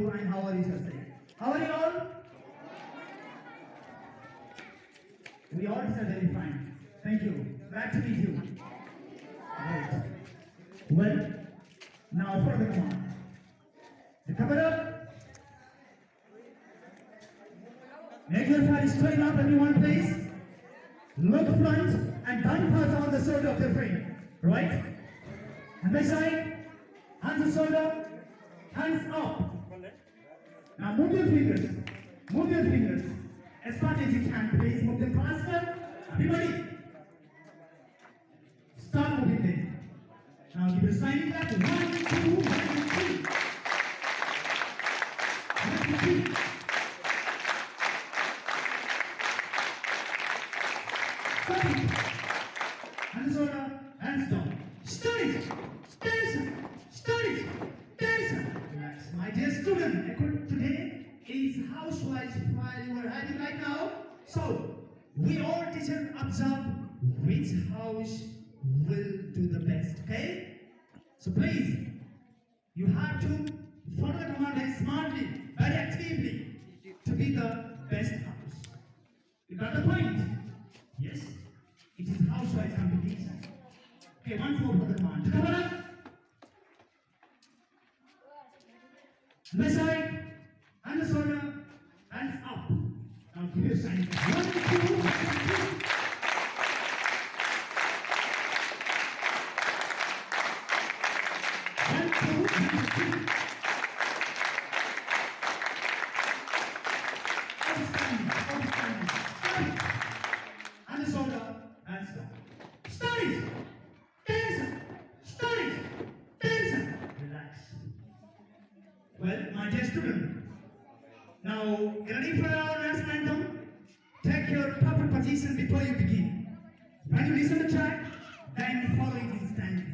you and how are you, sir? How are you all? We all are very fine. Thank you. Glad to meet you. Right. Well, now for the command. The cover up. Make your file straight up, everyone, please. Look front and don't pass on the shoulder of your friend. Right? And this side, hands on shoulder, hands up. Now move your fingers. Move your fingers. As fast as you can, please. Move them faster. Everybody. Start moving them. Now give your signing clap. 1, 2, 1, 2. 1, 2, 3. Stop it. Hands shoulder, hands down. Start it. Start it. Relax. My dear student, today is housewife file you are having right now. So, we all teachers observe which house will do the best, okay? So please, you have to follow the command very smartly, very actively to be the best house. You got the point? Yes? It is housewife competition. Okay, once more for the command. Cover up. Left side, and the shoulder, hands up. Now give your sign. 1, 2, 1, 2. And the shoulder, hands down. Start it! Start it! Relax. Well, my dear student, now get ready for our national anthem. Take your proper position before you begin. When you listen to the track, then follow it instantly.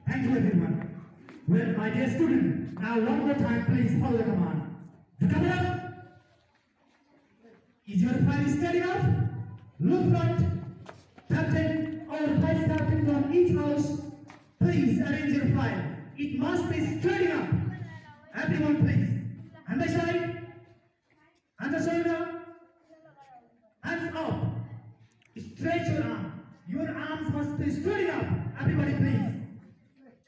Thank you everyone. Well, my dear student, now one more time please follow the command. To cover up. Is your file steady enough? Look front. Captain or vice captain from each house, please arrange your file. It must be straight up. Everyone please. And the side. And the shoulder. Hands up. Stretch your arm. Your arms must be straight up. Everybody please.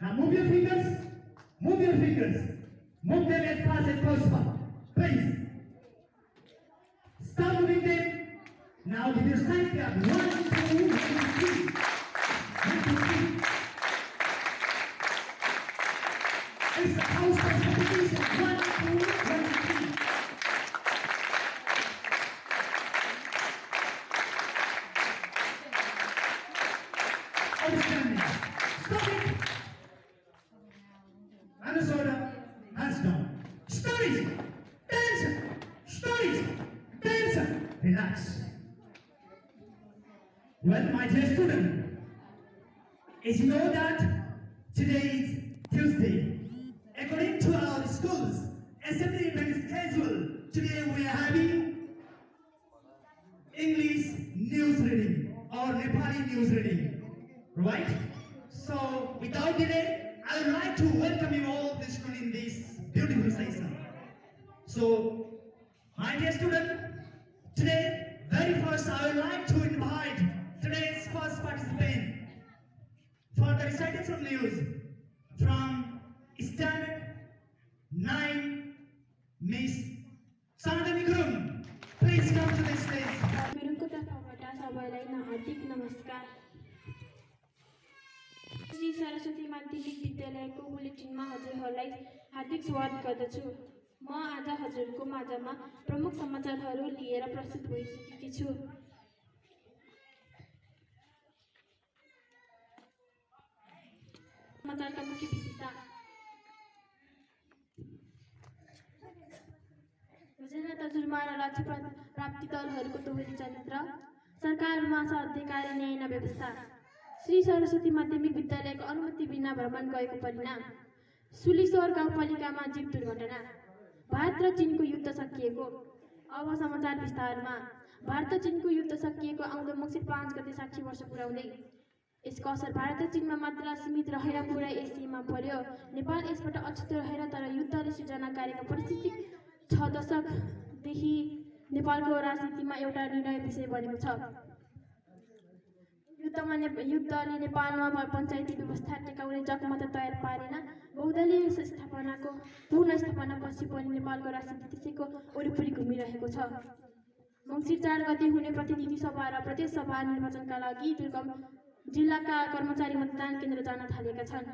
Now move your fingers. Move your fingers. Move them as fast as possible. Please. Stop moving them. Now give your side clap. 1, 2, 1, 2, 3. 1, 2, 3. It's a house competition. 1, 2, 1, 3. Outstanding. Stop it. And the shoulder, hands down. Start it. Dance. Start it. Dance. Relax. Well, my dear student, as you know that today is Tuesday. According to our school's assembly event schedule, today we are having English news reading or Nepali news reading. Right? So, without delay, I would like to welcome you all this in this beautiful session. So, my dear student, today, very first, I would like to invite today's first participant for the recitation news from Standard 9, Miss Sandani Gurum. Please come to the stage. गुरुको तर्फबाट सबैलाई हार्दिक नमस्कार। श्री सरस्वती माध्यमिक विद्यालयको बुलेटिनमा हजुरहरूलाई हार्दिक स्वागत गर्दछु। म आज हजुरको माझमा प्रमुख समाचारहरू लिएर प्रस्तुत भइसकेकी छु। समाचारका मुख्य विशेषता: योजना तजुर्मा र लक्ष्य प्राप्ति दलहरूको दोहोरी चरित्र, सरकारमा साध्य कार्यान्वयन व्यवस्था, श्री सरस्वती माध्यमिक विद्यालयको अनुमति बिना भ्रमण गएको परिणाम, सुलीसोर गाउँपालिकामा जीव दुर्घटना, भारत र चीनको युद्ध सकिएको। अब समाचार विस्तारमा। भारत र चीनको युद्ध सकिएको आउँदो मङ्सिर 5 गते 60 वर्ष पुर्याउँदै यसको असर भारत र चीनमा मात्र सीमित रहेर पुरै एसियामा पर्यो। नेपाल यसबाट अछुतो रहेर तर युद्धले सृजना गरेको परिस्थिति 6 दशकदेखि नेपालको राजनीतिमा एउटा निर्णय विषय बनेको छ। युद्धले नेपालमा पञ्चायती व्यवस्था टेकाउने जगमा त तयार पारेन, बहुदलीय स्थापनाको पुनर्स्थापना पछि पनि नेपालको राजनीति त्यसैको वरिपरि घुमिरहेको छ। मङ्सिर 4 गते हुने प्रतिनिधि सभा र प्रदेश सभा निर्वाचनका लागि दुर्गम जिल्लाका कर्मचारी मतदान केन्द्र जान थालेका छन्।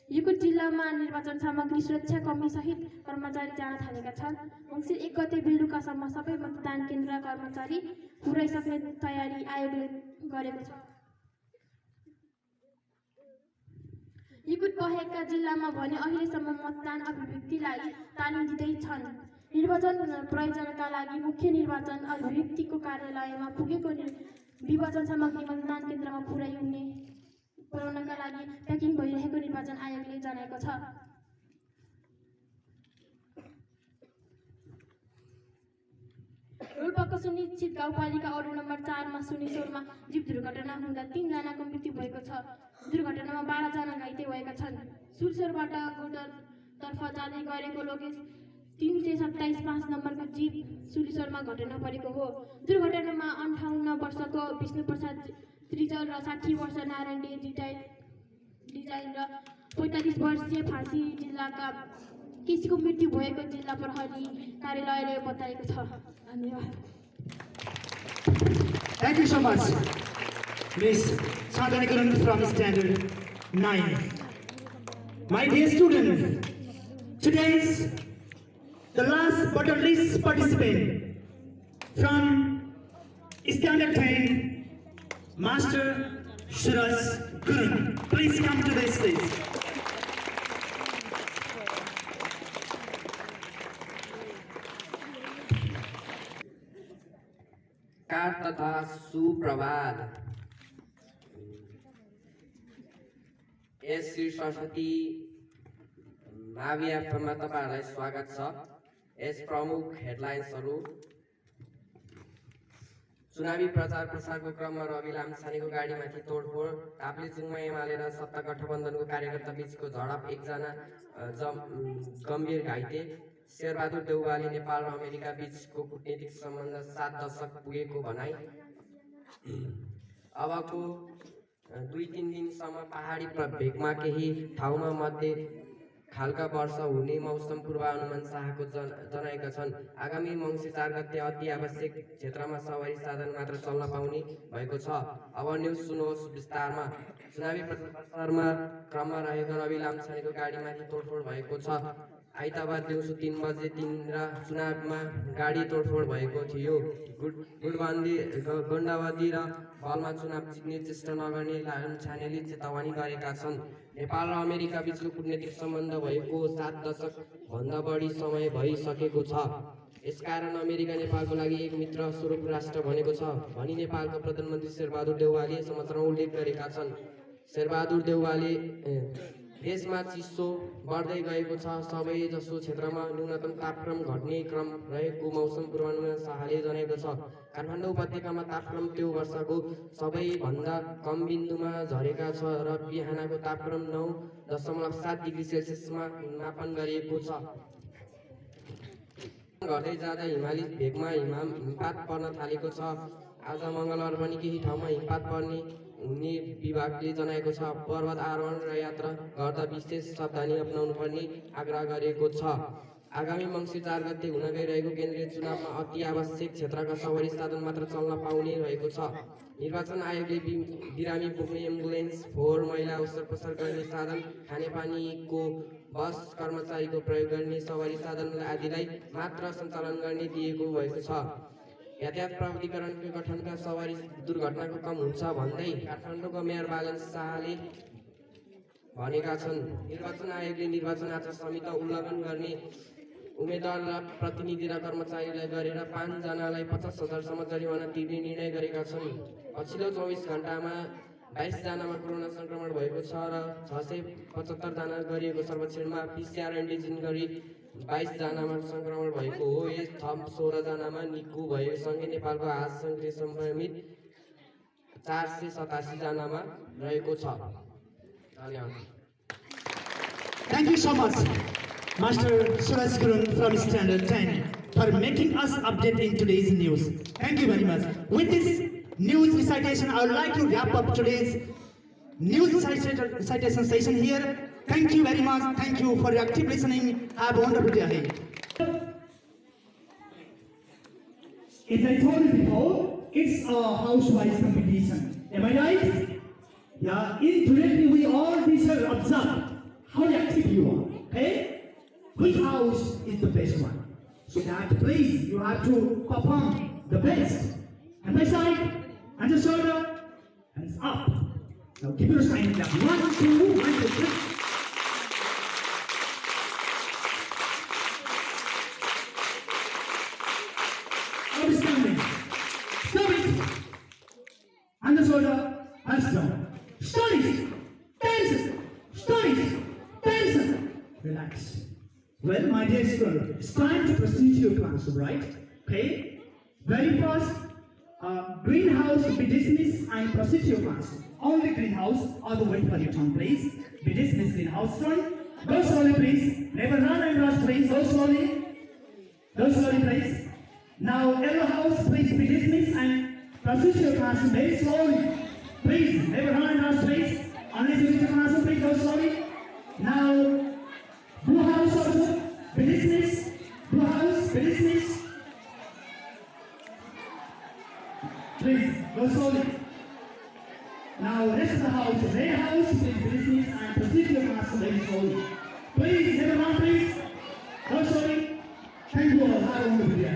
यो जिल्लामा निर्वाचन सामग्री सुरक्षा कमी सहित कर्मचारी जान थालेका छन्। मङ्सिर 1 गते बेलुकासम्म सबै मतदान केन्द्र कर्मचारी पुर्याइसक्ने तयारी आयोगले गरेको छ। युकुट बाहेकका जिल्लामा भने अहिलेसम्म मतदान अभिव्यक्तिलाई तालिम दिँदैछन्। निर्वाचन प्रयोजनका लागि मुख्य निर्वाचन अभिव्यक्तिको कार्यालयमा पुगेको विवाचन सामग्री मतदान केन्द्रमा पुर्याउनका लागि प्याकिङ भइरहेको निर्वाचन आयोगले जनाएको छ। रोल्पाको सुनिश्चित गाउँपालिका वडा नम्बर 4 मा सुनिसोरमा जीव दुर्घटना हुँदा 3 जनाको मृत्यु भएको छ। दुर्घटनामा 12 जना घाइते भएका छन्। सुलसोरबाट गोटरतर्फ जाँदै गरेको लोकेश 327-5 नम्बरको जीप सुलिसोरमा घटना परेको हो। दुर्घटनामा 58 वर्षको विष्णु प्रसाद त्रिजल र 60 वर्ष नारायण डिजाइन र 45 वर्षीय फाँसी जिल्लाका केसीको मृत्यु भएको जिल्ला प्रहरी कार्यालयले बताएको छ। धन्यवाद। Thank you so much, Miss Sandani Gurum from Standard 9. My dear student, today's the last but not least participant from Standard 10, Master Saraswoti. Please come to the stage. तथा सुप्रभात। यस श्री सरस्वती मावियाफमा तपाईहरुलाई स्वागत छ। यस प्रमुख हेडलाइन्सहरू: चुनावी प्रचार प्रसारको क्रममा रवि लामछानेको गाडीमाथि तोडफोड, ताप्लेजुङमा एमाले र सत्ता गठबन्धनको कार्यकर्ता बीचको झडप, 1 जना गम्भीर घाइते, शेरबहादुर देउवाले नेपाल र अमेरिका बीचको कूटनीतिक सम्बन्ध 7 दशक पुगेको भनाई। अबको 2-3 दिनसम्म पहाडी भेगमा केही ठाउँमा मध्य खालका वर्षा हुने मौसम पूर्वानुमान शाखाको जनाएका छन्। आगामी मङ्सिर 4 गते अति आवश्यक क्षेत्रमा सवारी साधन मात्र चल्न पाउने भएको छ। अब न्युज सुन्नुहोस् विस्तारमा। चुनावी प्रचारमा क्रममा रहेको रवि लामछानेको गाडीमाथि तोडफोड भएको छ। आइतबार दिउँसो 3 बजे चुनावमा गाडी तोडफोड भएको थियो। गुण्डावादी र बलमा चुनाव जित्ने चेष्टा नगर्ने लामछानेले चेतावनी गरेका छन्। नेपाल र अमेरिका बीचको कूटनीतिक सम्बन्ध भएको 7 दशक भन्दा बढी समय भइसकेको छ। यसकारण अमेरिका नेपालको लागि एक मित्र स्वरूप राष्ट्र बनेको छ भनी नेपालको प्रधानमन्त्री शेरबहादुर देउवाले समाचारमा उल्लेख गरेका छन्। शेरबहादुर देउवाले देशमा चिसो बढ्दै गएको छ, सबै जसो क्षेत्रमा न्यूनतम तापक्रम घट्ने क्रम रहेको मौसम पूर्वानुमान शाखाले जनाएको छ। काठमाडौँ उपत्यकामा तापक्रम त्यो वर्षको सबैभन्दा कम बिन्दुमा झरेका छ र बिहानको तापक्रम 9.7 डिग्री सेल्सियसमा मापन गरिएको छ। गर्दै जाँदा हिमाली भेगमा हिमपात पर्न थालेको छ। आज मङ्गलबार पनि केही ठाउँमा हिमपात पर्ने हुने विभागले जनाएको छ। पर्वत आरोहण र यात्रा गर्दा विशेष सावधानी अपनाउनु पर्ने आग्रह गरेको छ। आगामी मङ्सिर 4 गते हुन गइरहेको केन्द्रीय चुनावमा अति आवश्यक क्षेत्रका सवारी साधन मात्र चल्न पाउने रहेको छ। निर्वाचन आयोगले बिरामी बोक्ने एम्बुलेन्स, फोहोर मैला ओसार गर्ने साधन, खानेपानीको बस कर्मचारीको प्रयोग गर्ने सवारी साधन आदिलाई मात्र सञ्चालन गर्ने दिएको भएको छ। यातायात प्राधिकरणको गठनका सवारी दुर्घटनाको कम हुन्छ भन्दै काठमाडौँको मेयर बालन शाहले भनेका छन्। निर्वाचन आयोगले निर्वाचन आचार संहिता उल्लङ्घन गर्ने उम्मेदवार र प्रतिनिधि र कर्मचारीलाई गरेर 5 जनालाई 50,000 सम्म जरिवाना तिर्ने निर्णय गरेका छन्। पछिल्लो 24 घण्टामा 22 जनामा कोरोना संक्रमण भएको छ र 675 जना गरिएको सर्वेक्षणमा PCR एन्टिजेन गरी 22 जनामा संक्रमण भएको हो। यस थप 16 जनामा निको भएसँगै नेपालको आज सङ्क्रिय संक्रमित 487 जनामा रहेको छ। धन्यवाद। Thank you so much, Master Saraswoti from Standard 10, for making us update in today's news. Thank you very much. With this news recitation, I would like to wrap up today's news recitation session here. Thank you very much. Thank you for your active listening. Have a wonderful day ahead. As I told you before, it's a house-wise competition. Am I right? Yeah. Today we all deserve observe how active you are. Okay? Which house is the best one? So that please you have to perform the best. And by side, and the shoulder, and up. Now give your sign clap. 1, 2, 1, 2, 3. Outstanding. Stop it. And the shoulder, hands down. Stop it. Tension. Stop it. Tension. Relax. Well, my dear student, it's time to proceed to your classroom, right? Okay? Very first, greenhouse be dismissed and proceed to your classroom. Only greenhouse, all the way for your turn, please. Be dismissed, greenhouse turn. Go slowly, please. Never run and rush, please. Go slowly. Go slowly, please. Now, yellow house, please be dismissed and proceed to your classroom very slowly. Please, never run and rush, please. Only to your classroom, please. Go slowly. Now, blue house also, be dismissed. Blue house, be dismissed. Please, go slowly. Now, rest of the house, red house, please be dismissed and proceed to your classroom very slowly. Please, everyone, please. Go slowly. Thank you all. Have a wonderful day.